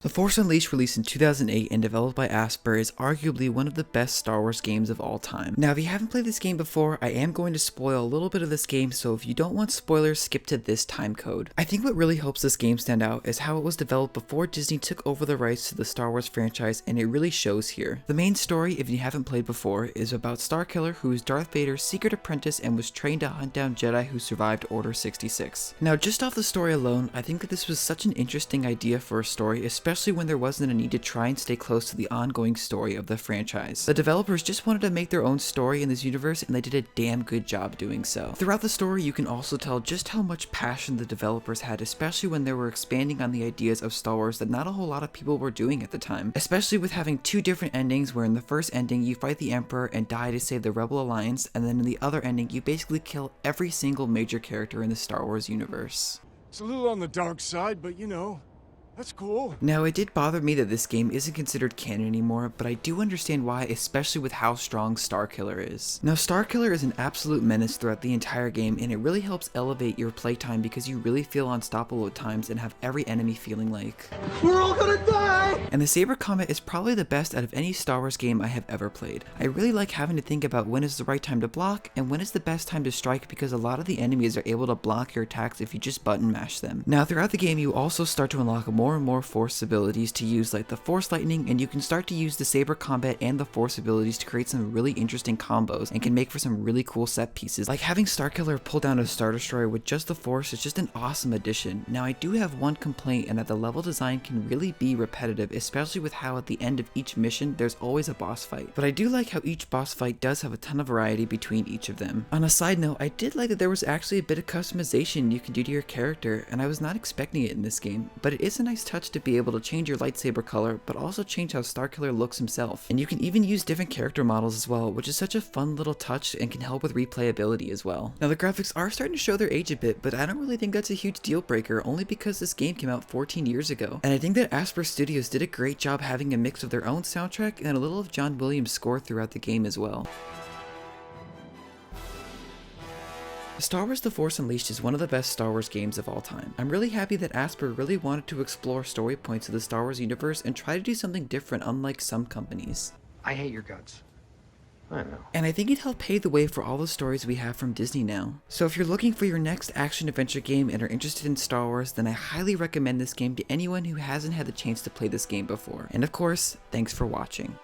The Force Unleashed, released in 2008 and developed by Asper, is arguably one of the best Star Wars games of all time. Now, if you haven't played this game before, I am going to spoil a little bit of this game, so if you don't want spoilers, skip to this time code. I think what really helps this game stand out is how it was developed before Disney took over the rights to the Star Wars franchise, and it really shows here. The main story, if you haven't played before, is about Starkiller, who is Darth Vader's secret apprentice and was trained to hunt down Jedi who survived Order 66. Now, just off the story alone, I think that this was such an interesting idea for a story, especially when there wasn't a need to try and stay close to the ongoing story of the franchise. The developers just wanted to make their own story in this universe, and they did a damn good job doing so. Throughout the story, you can also tell just how much passion the developers had, especially when they were expanding on the ideas of Star Wars that not a whole lot of people were doing at the time. Especially with having two different endings, where in the first ending you fight the Emperor and die to save the Rebel Alliance, and then in the other ending you basically kill every single major character in the Star Wars universe. It's a little on the dark side, but you know, that's cool. Now, it did bother me that this game isn't considered canon anymore, but I do understand why, especially with how strong Starkiller is. Now, Starkiller is an absolute menace throughout the entire game, and it really helps elevate your playtime because you really feel unstoppable at times and have every enemy feeling like we're all gonna die! And the saber combat is probably the best out of any Star Wars game I have ever played. I really like having to think about when is the right time to block and when is the best time to strike, because a lot of the enemies are able to block your attacks if you just button mash them. Now, throughout the game, you also start to unlock more and more Force abilities to use, like the Force Lightning, and you can start to use the saber combat and the Force abilities to create some really interesting combos and can make for some really cool set pieces. Like having Starkiller pull down a Star Destroyer with just the Force is just an awesome addition. Now, I do have one complaint, and that the level design can really be repetitive, especially with how at the end of each mission there's always a boss fight. But I do like how each boss fight does have a ton of variety between each of them. On a side note, I did like that there was actually a bit of customization you can do to your character, and I was not expecting it in this game, but it is a nice touch to be able to change your lightsaber color, but also change how Starkiller looks himself. And you can even use different character models as well, which is such a fun little touch and can help with replayability as well. Now, the graphics are starting to show their age a bit, but I don't really think that's a huge deal breaker, only because this game came out 14 years ago. And I think that Asper Studios did a great job having a mix of their own soundtrack and a little of John Williams' score throughout the game as well. Star Wars: The Force Unleashed is one of the best Star Wars games of all time. I'm really happy that Asper really wanted to explore story points of the Star Wars universe and try to do something different, unlike some companies. I hate your guts. I know. And I think it helped pave the way for all the stories we have from Disney now. So if you're looking for your next action-adventure game and are interested in Star Wars, then I highly recommend this game to anyone who hasn't had the chance to play this game before. And of course, thanks for watching.